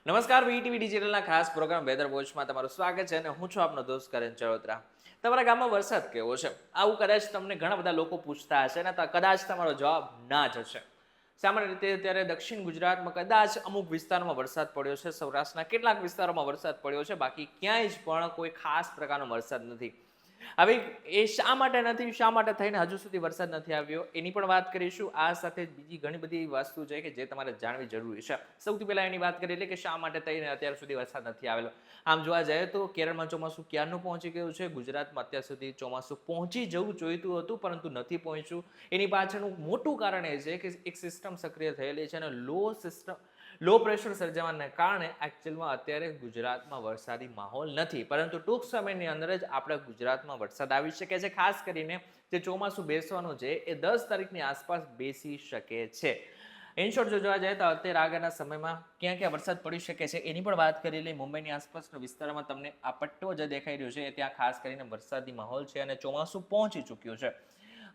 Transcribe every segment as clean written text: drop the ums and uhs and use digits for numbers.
નમસ્કાર, વીટીવી ડિજિટલના ખાસ programme weather વોચમાં તમારું સ્વાગત છે અને હું છું આપનો દોસ્ત કરણ ચરોતરા. તમારા ગામમાં વરસાદ કેવો છે? આવું કદાચ તમને ઘણા બધા લોકો પૂછતા હશે ને કદાચ તમારો જવાબ ના જ હશે. સામાન્ય રીતે અત્યારે દક્ષિણ ગુજરાતમાં કદાચ અમુક વિસ્તારોમાં વરસાદ પડ્યો છે, સૌરાષ્ટ્રના કેટલાક વિસ્તારોમાં વરસાદ પડ્યો છે, બાકી ક્યાંય જ પણ કોઈ ખાસ પ્રકારનો વરસાદ નથી. હવે એ શા માટે નથી, શા માટે થઈને હજુ સુધી વરસાદ નથી આવ્યો એની પણ વાત કરીશું. આ સાથે બીજી ઘણી બધી વસ્તુ છે કે જે તમારે જાણવી જરૂરી છે. સૌથી પહેલા એની વાત કરીએ કે શા માટે થઈને અત્યાર સુધી વરસાદ નથી આવેલો. આમ જોવા જાય તો કેરળમાં ચોમાસું ક્યારનું પહોંચી ગયું છે. ગુજરાતમાં અત્યાર સુધી ચોમાસું પહોંચી જવું જોઈતું હતું પરંતુ નથી પહોંચ્યું. એની પાછળનું મોટું કારણ એ છે કે એક સિસ્ટમ સક્રિય થયેલી છે અને લો પ્રેશર સર્જાવાને કારણે એકચ્યુઅલમાં અત્યારે ગુજરાતમાં વરસાદી માહોલ નથી, પરંતુ ટૂંક સમયની અંદર જ આપણા ગુજરાતમાં વરસાદ આવી શકે છે. ખાસ કરીને જે ચોમાસું બેસવાનું છે એ 10 તારીખની આસપાસ બેસી શકે છે. ઇન શોર્ટ જો જોવા જાય તો અત્યારે આગળના સમયમાં ક્યાં ક્યાં વરસાદ પડી શકે છે એની પણ વાત કરી લઈ. મુંબઈની આસપાસના વિસ્તારમાં તમને આ પટ્ટો જે દેખાઈ રહ્યો છે ત્યાં ખાસ કરીને વરસાદી માહોલ છે અને ચોમાસું પહોંચી ચૂક્યું છે.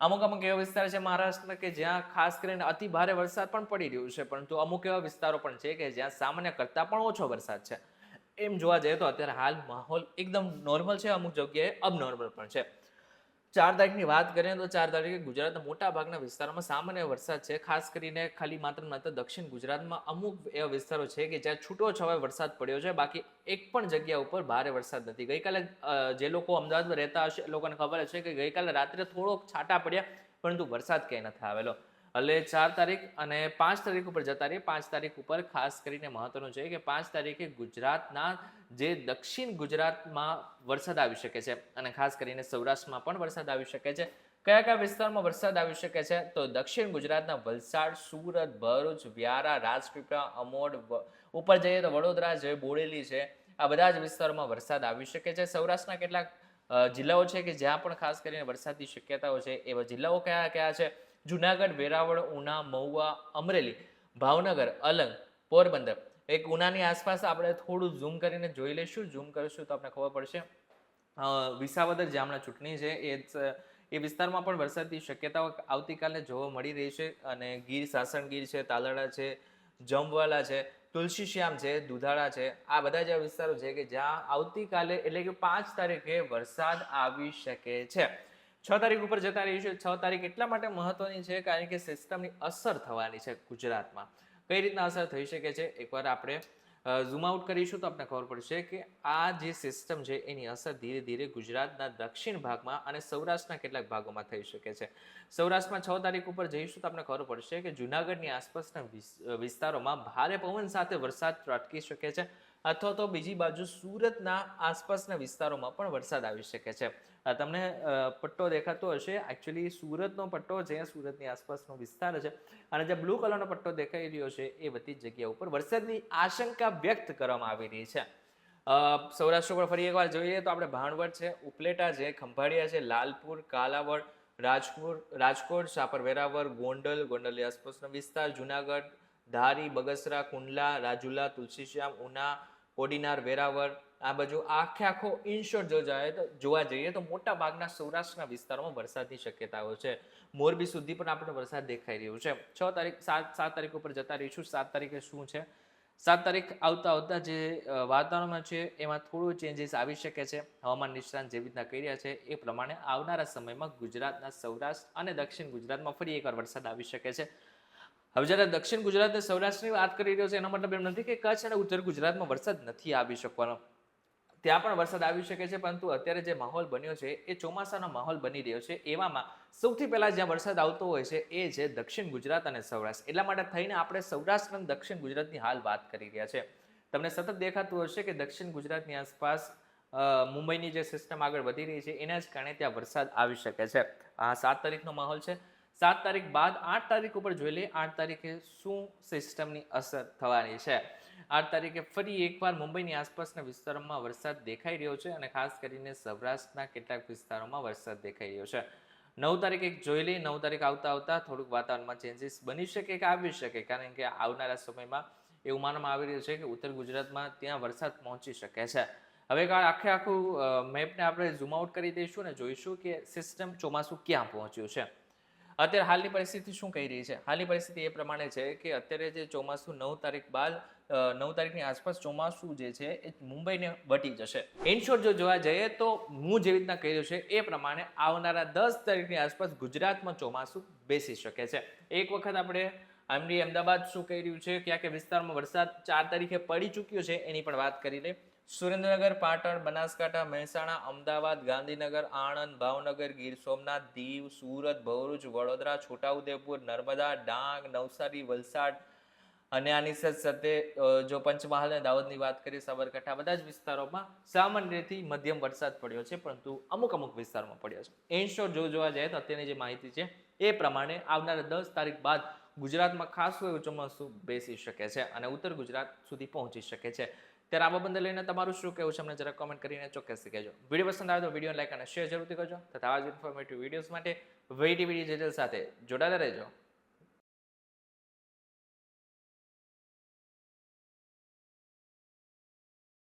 અમુક એવા વિસ્તાર છે મહારાષ્ટ્રમાં કે જ્યાં ખાસ કરીને અતિ ભારે વરસાદ પણ પડી રહ્યું છે, પરંતુ અમુક એવા વિસ્તારો પણ છે કે જ્યાં સામાન્ય કરતાં પણ ઓછો વરસાદ છે. એમ જોવા જઈએ તો અત્યારે હાલ માહોલ એકદમ નોર્મલ છે, અમુક જગ્યાએ અબનોર્મલ પણ છે. 4 તારીખની વાત કરીએ તો 4 તારીખે ગુજરાતના મોટા ભાગના વિસ્તારોમાં સામાન્ય વરસાદ છે. ખાસ કરીને ખાલી માત્ર દક્ષિણ ગુજરાતમાં અમુક એવા વિસ્તારો છે કે જ્યાં છૂટો છવાયો વરસાદ પડ્યો છે, બાકી એક પણ જગ્યા ઉપર ભારે વરસાદ નથી. ગઈકાલે જે લોકો અમદાવાદમાં રહેતા હશે એ લોકોને ખબર છે કે ગઈકાલે રાત્રે થોડોક છાંટા પડ્યા, પરંતુ વરસાદ ક્યાંય નથી આવેલો. એટલે 4 તારીખ અને 5 તારીખ ઉપર જતા રહીએ. 5 તારીખ ઉપર ખાસ કરીને મહત્વનું છે કે 5 તારીખે ગુજરાતના જે દક્ષિણ ગુજરાતમાં વરસાદ આવી શકે છે અને ખાસ કરીને સૌરાષ્ટ્રમાં પણ વરસાદ આવી શકે છે. કયા કયા વિસ્તારમાં વરસાદ આવી શકે છે? તો દક્ષિણ ગુજરાતના વલસાડ, સુરત, ભરૂચ, વ્યારા, રાજપીપળા, અમોડ, ઉપર જઈએ તો વડોદરા છે, બોડેલી છે, આ બધા જ વિસ્તારોમાં વરસાદ આવી શકે છે. સૌરાષ્ટ્રના કેટલાક જિલ્લાઓ છે કે જ્યાં પણ ખાસ કરીને વરસાદની શક્યતાઓ છે. એવા જિલ્લાઓ કયા કયા છે? જુનાગઢ, વેરાવળ, ઉના, મહુવા, અમરેલી, ભાવનગર, અલંગ, પોરબંદર. એક ઉનાની આસપાસ આપણે થોડું ઝૂમ કરીને જોઈ લઈશું. ઝૂમ કરીશું તો આપણે ખબર પડશે. વિસાવદર જે હમણાં ચૂંટણી છે એ વિસ્તારમાં પણ વરસાદની શક્યતાઓ આવતીકાલે જોવા મળી રહી છે. અને ગીર, સાસણગીર છે, તાલાળા છે, જંબવાલા છે, તુલસીશ્યામ છે, દુધાળા છે, આ બધા જ વિસ્તારો છે કે જ્યાં આવતીકાલે એટલે કે 5 તારીખે વરસાદ આવી શકે છે. 6 તારીખ ઉપર જતા રહીશું. 6 તારીખ એટલા માટે મહત્વની છે કારણ કે સિસ્ટમની અસર થવાની છે ગુજરાતમાં. કઈ રીતના અસર થઈ શકે છે એકવાર આપણે ઝૂમ આઉટ કરીશું તો આપણને ખબર પડશે કે આ જે સિસ્ટમ છે એની અસર ધીરે ધીરે ગુજરાતના દક્ષિણ ભાગમાં અને સૌરાષ્ટ્રના કેટલાક ભાગોમાં થઈ શકે છે. સૌરાષ્ટ્રમાં 6 તારીખ ઉપર જઈશું તો આપણને ખબર પડશે કે જુનાગઢની આસપાસના વિસ્તારોમાં ભારે પવન સાથે વરસાદ ત્રાટકી શકે છે, અથવા તો બીજી બાજુ સુરતના આસપાસના વિસ્તારોમાં પણ વરસાદ આવી શકે છે. તમને પટ્ટો દેખાતો હશે, એકચ્યુઅલી સુરતનો પટ્ટો છે, સુરતની આસપાસનો વિસ્તાર છે, અને જે બ્લુ કલરનો પટ્ટો દેખાઈ રહ્યો છે એ બધી જગ્યા ઉપર વરસાદની આશંકા વ્યક્ત કરવામાં આવી રહી છે. સૌરાષ્ટ્ર પર ફરી એકવાર જોઈએ તો આપણે ભાણવડ છે, ઉપલેટા છે, ખંભાળિયા છે, લાલપુર, કાલાવડ, રાજકોટ, શાપર વેરાવર, ગોંડલની આસપાસનો વિસ્તાર, જુનાગઢ, ધારી, બગસરા, કુંડલા, રાજુલા, તુલસીશ્યામ, ઉના, કોડીનાર, વેરાવર, આ બાજુ આખો ઇનશોર્ટ જોવા જઈએ તો મોટા ભાગના સૌરાષ્ટ્રના વિસ્તારોમાં વરસાદની શક્યતાઓ છે. મોરબી સુધી પણ આપણે વરસાદ દેખાઈ રહ્યું છે. 6 તારીખ 7 તારીખ ઉપર જતા રહીશું. 7 તારીખે શું છે? 7 તારીખ આવતા જે વાતાવરણમાં છે એમાં થોડું ચેન્જીસ આવી શકે છે. હવામાન નિષ્ણાંત જે રીતના કહી રહ્યા છે એ પ્રમાણે આવનારા સમયમાં ગુજરાતના સૌરાષ્ટ્ર અને દક્ષિણ ગુજરાતમાં ફરી એકવાર વરસાદ આવી શકે છે. હવે જ્યારે દક્ષિણ ગુજરાત અને સૌરાષ્ટ્રની વાત કરી રહ્યો છે એનો મતલબ એમ નથી કે કચ્છ અને ઉત્તર ગુજરાતમાં વરસાદ નથી આવી શકવાનો. ત્યાં પણ વરસાદ આવી શકે છે, પરંતુ અત્યારે જે માહોલ બન્યો છે એ ચોમાસાનો માહોલ બની રહ્યો છે. એવામાં સૌથી પહેલા જ્યાં વરસાદ આવતો હોય છે એ છે દક્ષિણ ગુજરાત અને સૌરાષ્ટ્ર. એટલા માટે થઈને આપણે સૌરાષ્ટ્ર અને દક્ષિણ ગુજરાતની હાલ વાત કરી રહ્યા છે. તમને સતત દેખાતું હશે કે દક્ષિણ ગુજરાતની આસપાસ મુંબઈની જે સિસ્ટમ આગળ વધી રહી છે એના જ કારણે ત્યાં વરસાદ આવી શકે છે. આ 7 તારીખનો માહોલ છે. 7 તારીખ બાદ 8 તારીખ ઉપર જોઈ લઈએ 8 તારીખે શું સિસ્ટમની અસર થવાની છે. 8 તારીખે ફરી એકવાર મુંબઈની આસપાસના વિસ્તારોમાં વરસાદ દેખાઈ રહ્યો છે અને ખાસ કરીને સૌરાષ્ટ્રના કેટલાક વિસ્તારોમાં વરસાદ દેખાઈ રહ્યો છે. 9 તારીખે જોઈ લઈએ. 9 તારીખ આવતા થોડુંક વાતાવરણમાં ચેન્જીસ બની શકે કે આવી શકે, કારણ કે આવનારા સમયમાં એવું માનવામાં આવી રહ્યું છે કે ઉત્તર ગુજરાતમાં ત્યાં વરસાદ પહોંચી શકે છે. હવે આખું મેપને આપણે ઝૂમ આઉટ કરી દઈશું ને જોઈશું કે સિસ્ટમ ચોમાસું ક્યાં પહોંચ્યું છે. અત્યારે હાલની પરિસ્થિતિ શું કહી રહી છે? હાલની પરિસ્થિતિ એ પ્રમાણે છે કે અત્યારે જે ચોમાસું 9 તારીખ બાદ 9 તારીખની આસપાસ ચોમાસું જે છે એ મુંબઈને વટી જશે. ઇન શોર્ટ જો જોવા જઈએ તો હું જેવી રીતના કહી રહ્યો છે એ પ્રમાણે આવનારા 10 તારીખની આસપાસ ગુજરાતમાં ચોમાસું બેસી શકે છે. એક વખત આપણે આમડી અમદાવાદ શું કહી રહ્યું છે, કયા કયા વિસ્તારમાં વરસાદ 4 તારીખે પડી ચૂક્યો છે એની પણ વાત કરી લે. સુરેન્દ્રનગર, પાટણ, બનાસકાંઠા, મહેસાણા, અમદાવાદ, ગાંધીનગર, આણંદ, ભાવનગર, ગીર સોમનાથ, દીવ, સુરત, ભરૂચ, વડોદરા, છોટાઉદેપુર, નર્મદા, ડાંગ, નવસારી, વલસાડ અને આની સાથે જો પંચમહાલ અને દાહોદની વાત કરીએ, સાબરકાંઠા, બધા જ વિસ્તારોમાં સામાન્યથી મધ્યમ વરસાદ પડ્યો છે, પરંતુ અમુક વિસ્તારોમાં પડ્યો છે. ઇન શોર્ટ જો જોવા જાય તો અત્યારની જે માહિતી છે એ પ્રમાણે આવનારા 10 તારીખ બાદ ગુજરાતમાં ખાસું એવું ચોમાસું બેસી શકે છે અને ઉત્તર ગુજરાત સુધી પહોંચી શકે છે. ત્યારે આ બાબતને લઈને તમારું શું કહેવું છે અમને જરા કોમેન્ટ કરીને ચોક્કસથી કહેજો. વિડીયો પસંદ આવે તો વિડીયો લાઈક અને શેર જરૂરથી કરજો તથા આવા જ ઇન્ફોર્મેટિવ વિડીયોઝ માટે વીટીવી ડિજિટલ સાથે જોડાયેલા રહેજો.